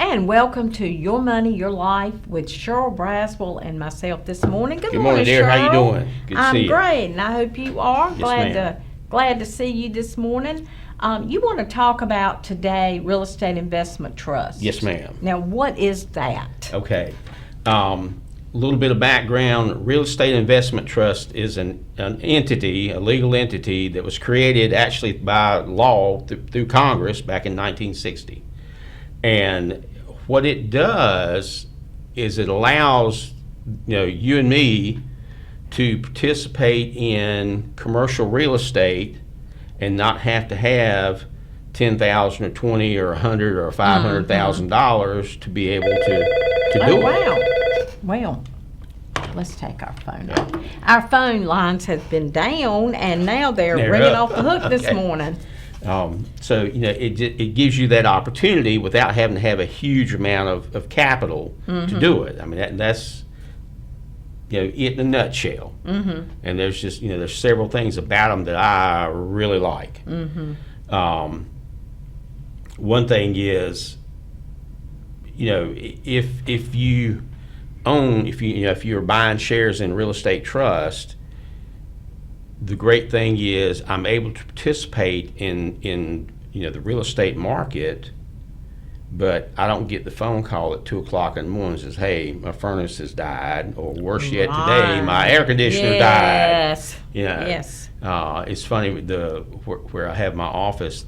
And welcome to Your Money, Your Life with Sherrill Braswell and myself this morning. Good morning, dear. Sherrill. How you doing? Good to see you. I'm great, and I hope you are. Yes, Glad to see you this morning. You want to talk about today real estate investment trust. Yes, ma'am. Now, what is that? Okay. A little bit of background. Real estate investment trust is an entity, a legal entity that was created actually by law through Congress back in 1960. And what it does is it allows you and me to participate in commercial real estate and not have to have $10,000 or $20,000 or $100,000 or $500,000 to be able to do it. Wow. Well, let's take our phone off. Our phone lines have been down, and now they're ringing off the hook this morning. So it gives you that opportunity without having to have a huge amount of capital to do it. I mean that's it in a nutshell. And there's just there's several things about them that I really like. One thing is if you're buying shares in real estate trust, the great thing is I'm able to participate in the real estate market, but I don't get the phone call at 2 o'clock in the morning that says, "Hey, my furnace has died," or worse yet, today my air conditioner died. Yes. It's funny where I have my office.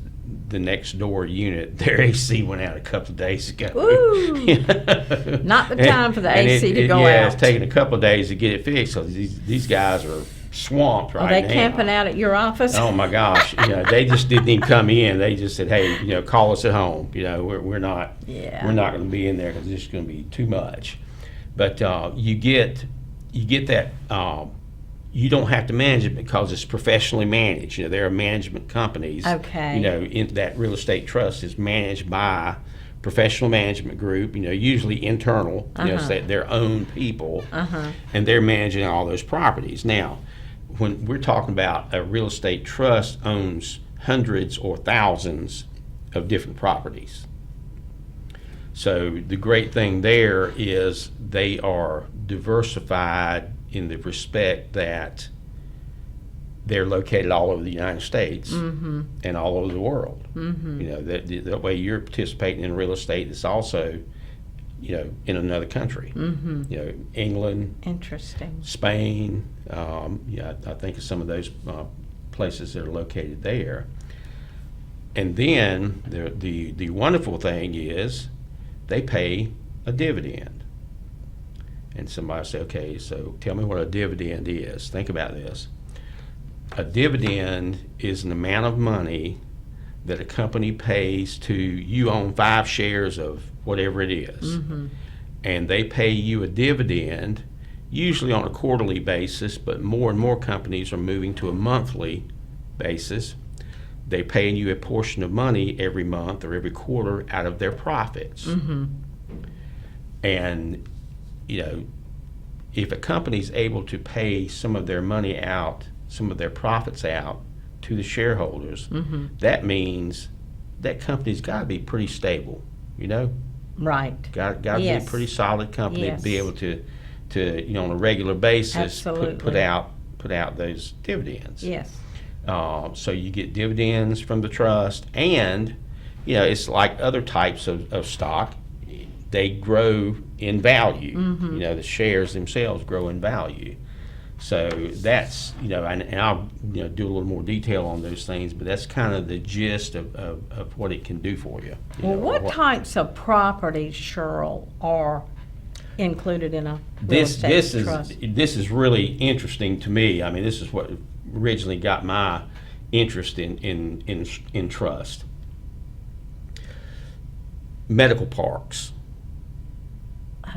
The next door unit, their AC went out a couple of days ago. Ooh, not the time for the AC to go out. Yeah, it's taking a couple of days to get it fixed. So these guys are swamped right now. Are they camping out at your office? Oh my gosh! They just didn't even come in. They just said, "Hey, call us at home. We're not going to be in there because it's going to be too much." But you get that. You don't have to manage it because it's professionally managed. There are management companies. Okay. In that real estate trust is managed by professional management group. Usually internal. So their own people, and they're managing all those properties. Now, when we're talking about a real estate trust owns hundreds or thousands of different properties. So the great thing there is they are diversified in the respect that they're located all over the United States and all over the world. That way you're participating in real estate that's also in another country. England, interesting, Spain, I think of some of those places that are located there. And then the wonderful thing is they pay a dividend. And somebody say, "Okay, so tell me what a dividend is." Think about this. A dividend is an amount of money that a company pays to you. Own 5 shares of whatever it is, and they pay you a dividend, usually on a quarterly basis, but more and more companies are moving to a monthly basis. They're paying you a portion of money every month or every quarter out of their profits. And if a company's able to pay some of their money out, some of their profits out to the shareholders, that means that company's got to be pretty stable, Right. Got to be a pretty solid company to be able to on a regular basis put out those dividends. Yes. So you get dividends from the trust, and it's like other types of stock. They grow in value. The shares themselves grow in value. So that's and I'll do a little more detail on those things, but that's kind of the gist of what it can do for you. What types of properties, Sherrill, are included in a real estate trust? This is really interesting to me. I mean, this is what originally got my interest in trust. Medical parks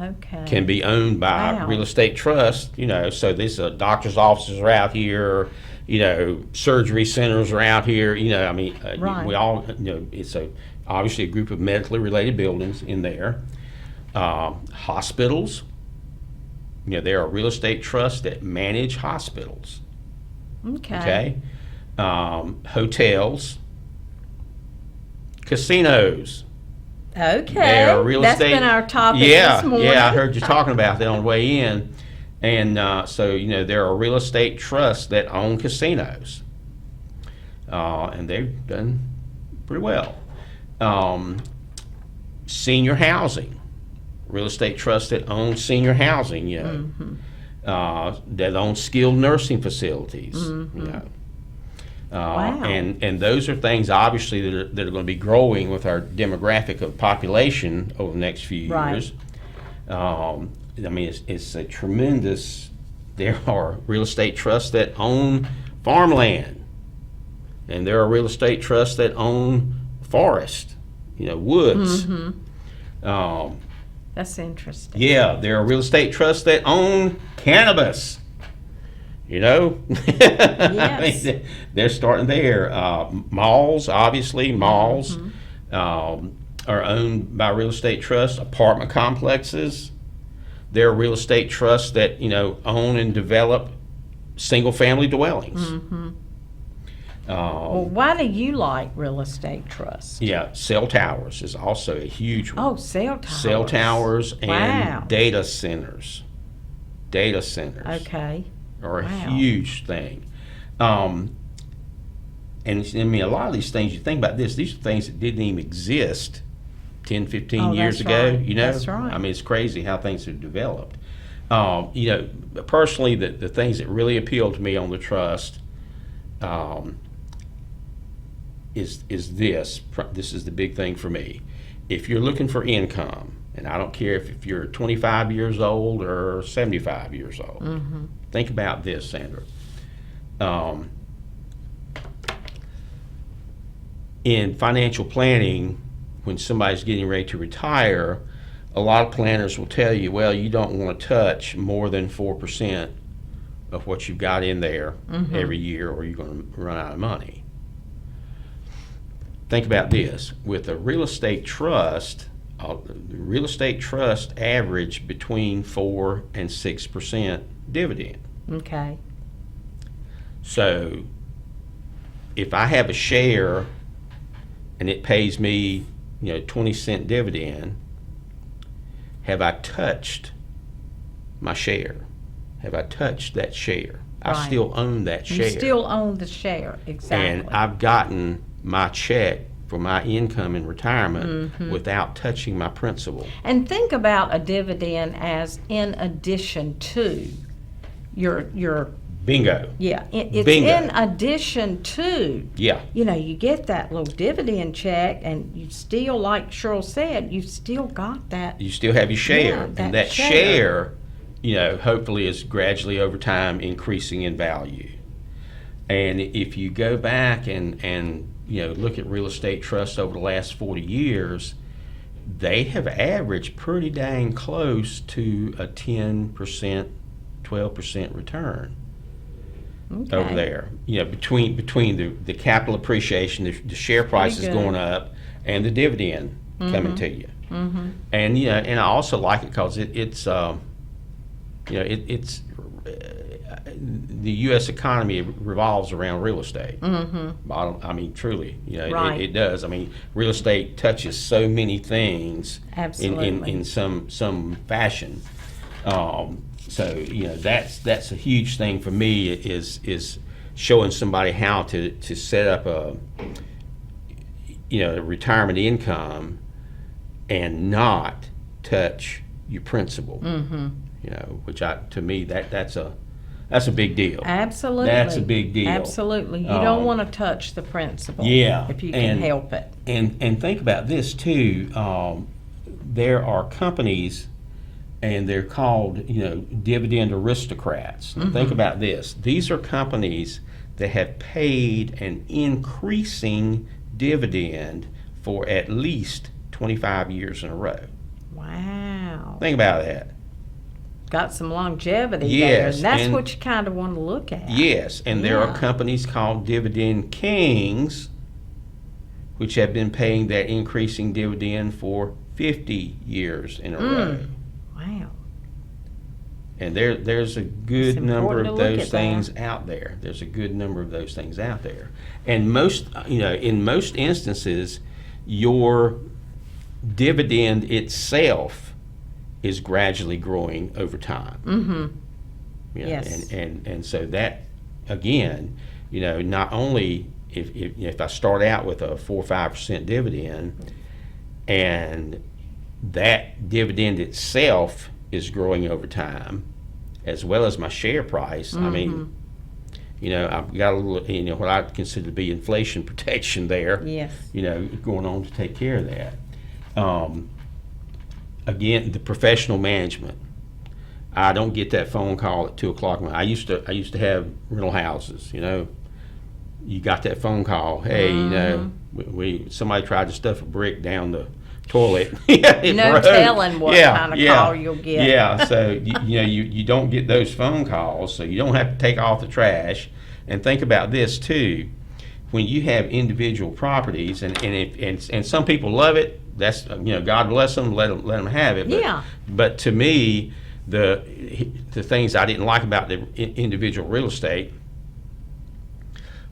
Okay. can be owned by Wow. real estate trust, so these doctor's offices are out here, surgery centers are out here, Right. we all, it's obviously a group of medically related buildings in there. Hospitals, there are real estate trusts that manage hospitals, Okay. Hotels, casinos. Okay. They're real That's estate. been our topic Yeah, this morning. yeah, I heard you talking about that on the way in. And so, there are real estate trusts that own casinos. And they've done pretty well. Senior housing. Real estate trusts that own senior housing, that own skilled nursing facilities, Wow. And those are things obviously that are going to be growing with our demographic of population over the next few Right. years. It's a tremendous. There are real estate trusts that own farmland, and there are real estate trusts that own forest, woods. That's interesting. Yeah, there are real estate trusts that own cannabis. Yes. They're starting there. Malls, obviously, are owned by real estate trusts. Apartment complexes. There are real estate trusts that own and develop single-family dwellings. Well, why do you like real estate trust? Yeah, cell towers is also a huge one. Oh, cell towers. Cell towers and Wow. data centers. Data centers. Okay. Are a Wow. huge thing. And a lot of these things, you think about this, these are things that didn't even exist 10, 15 Oh, years that's ago, right. That's right. It's crazy how things have developed. Personally, the things that really appeal to me on the trust is this. This is the big thing for me. If you're looking for income, and I don't care if you're 25 years old or 75 years old, think about this, Sandra. In financial planning, when somebody's getting ready to retire, a lot of planners will tell you, well, you don't want to touch more than 4% of what you've got in there every year, or you're going to run out of money. Think about this. With a real estate trust average between 4 and 6% dividend. Okay. So if I have a share and it pays me, 20-cent dividend, have I touched my share? Have I touched that share? I Right. still own that share. You still own the share. Exactly. And I've gotten my check for my income in retirement without touching my principal. And think about a dividend as in addition to your Bingo. it's Bingo. in addition to, Yeah. you get that little dividend check, and you still, like Sherrill said, you still got that. You still have your share. Yeah, And that share, hopefully is gradually over time increasing in value. And if you go back and look at real estate trusts over the last 40 years, they have averaged pretty dang close to a 10%, 12% return. Okay. Over there, between the capital appreciation, the share price is good. going up, and the dividend coming to you. And and I also like it because it's the U.S. economy revolves around real estate. Truly, Right. it does. Real estate touches so many things Absolutely. in some fashion. So that's a huge thing for me is showing somebody how to set up a retirement income and not touch your principal. Which to me that's a big deal. Absolutely. That's a big deal. Absolutely. You don't want to touch the principal. Yeah, If you can help it. And think about this too. There are companies, and they're called dividend aristocrats. Now think about this. These are companies that have paid an increasing dividend for at least 25 years in a row. Wow. Think about that. Got some longevity Yes, there. And that's and- what you kind of want to look at. Yes, and there are Yeah. companies called dividend kings which have been paying that increasing dividend for 50 years in a row. Wow. And there's a good It's number important of to look those at things out there. There's a good number of those things out there. And most, in most instances, your dividend itself is gradually growing over time. Mm-hmm. Yes. Yes. And so that, again, not only if I start out with a 4 or 5% dividend, and that dividend itself is growing over time, as well as my share price. I mean, I've got a little, what I consider to be inflation protection there. Yes. Going on to take care of that. Again, the professional management. I don't get that phone call at 2 o'clock. I used to have rental houses. You got that phone call. Hey, we somebody tried to stuff a brick down the toilet. It No broke. telling what kind of call you'll get. Yeah, so you don't get those phone calls, so you don't have to take off the trash. And think about this too: when you have individual properties, and some people love it. That's God bless them, let them have it. But, Yeah. But to me, the things I didn't like about the individual real estate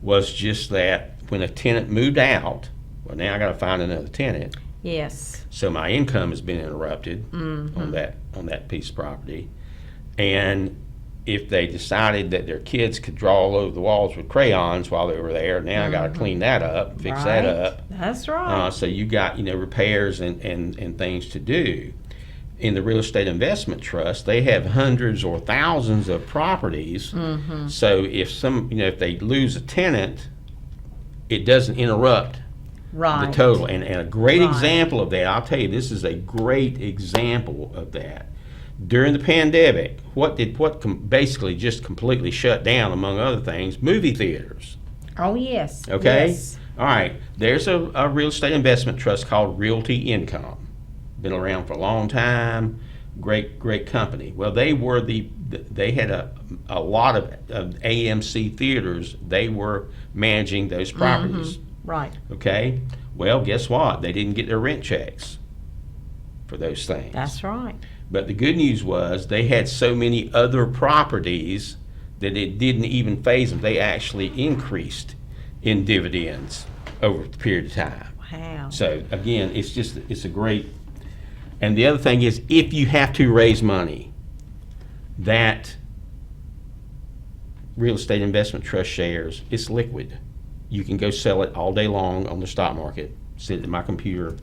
was just that when a tenant moved out, well, now I got to find another tenant. Yes. So my income has been interrupted on that piece of property. And if they decided that their kids could draw all over the walls with crayons while they were there, now I got to clean that up, fix that up. That's right. So you got repairs and things to do. In the real estate investment trust, they have hundreds or thousands of properties. So if they lose a tenant, it doesn't interrupt Right. the total. And a great Right. example of that, I'll tell you, this is a great example of that. During the pandemic, what basically just completely shut down, among other things, movie theaters. Oh, yes. Okay? Yes. All right. There's a real estate investment trust called Realty Income. Been around for a long time. Great company. Well, they had a lot of AMC theaters. They were managing those properties. Right. Okay? Well, guess what? They didn't get their rent checks for those things. That's right. But the good news was they had so many other properties that it didn't even phase them. They actually increased in dividends over the period of time. Wow. So again, it's a great. And the other thing is, if you have to raise money, that real estate investment trust shares, it's liquid. You can go sell it all day long on the stock market, sit at my computer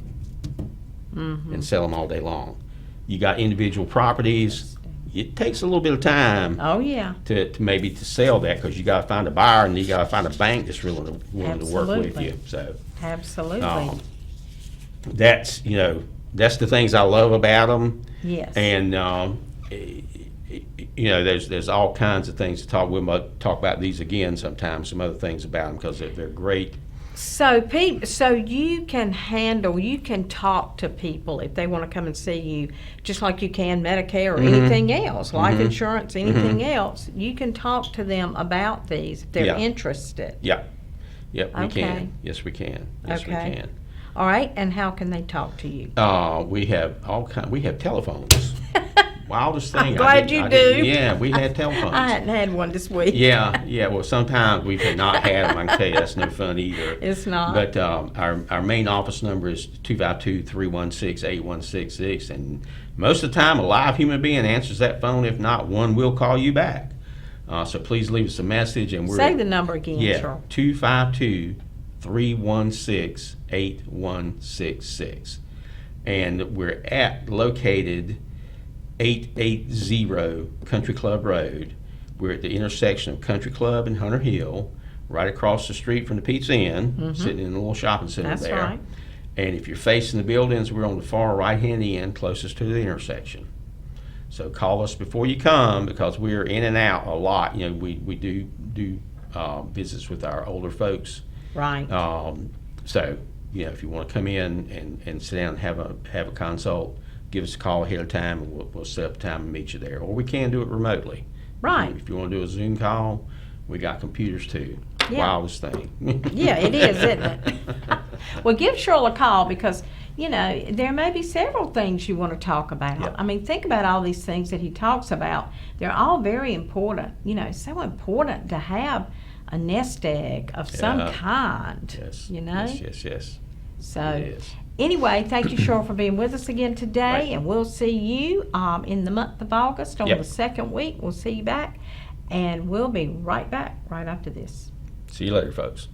and sell them all day long. You got individual properties. It takes a little bit of time Oh, yeah. to maybe to sell that, because you got to find a buyer and you got to find a bank that's willing to work with Absolutely. you. So Absolutely. that's that's the things I love about them. Yes. And there's all kinds of things to talk. We'll talk about these again sometime. Some other things about them, because they're great. So you can talk to people if they want to come and see you, just like you can Medicare or anything else, life insurance, anything else. You can talk to them about these if they're Yeah. interested. Yep, we Okay. can. Yes, we can. Yes, we Okay. can. All right, and how can they talk to you? We have we have telephones. Wildest thing. I'm glad you do. Yeah, we had telephones. I hadn't had one this week. Yeah. Well, sometimes we've not had them. I can tell you that's no fun either. It's not. But our main office number is 252-316-8166, and most of the time a live human being answers that phone. If not, one will call you back. So please leave us a message, and we're Say the number again, yeah, Sherrill. 252-316-8166, and we're located 880 Country Club Road. We're at the intersection of Country Club and Hunter Hill, right across the street from the Pizza Inn, sitting in a little shopping center That's there. right. And if you're facing the buildings, we're on the far right-hand end, closest to the intersection. So call us before you come, because we're in and out a lot. We do visits with our older folks. Right. So, if you want to come in and sit down and have a consult, give us a call ahead of time, and we'll set up time and meet you there. Or we can do it remotely. Right. If you want to do a Zoom call, we got computers too. Yeah. Wildest thing. Yeah, it is, isn't it? Well, give Sherrill a call because, there may be several things you want to talk about. Yep. I mean, think about all these things that he talks about. They're all very important. It's so important to have a nest egg of some kind. Yes. Yes. So, It is. anyway, thank you, Sherrill, for being with us again today. Right. And we'll see you in the month of August on Yep. the second week. We'll see you back. And we'll be right back right after this. See you later, folks.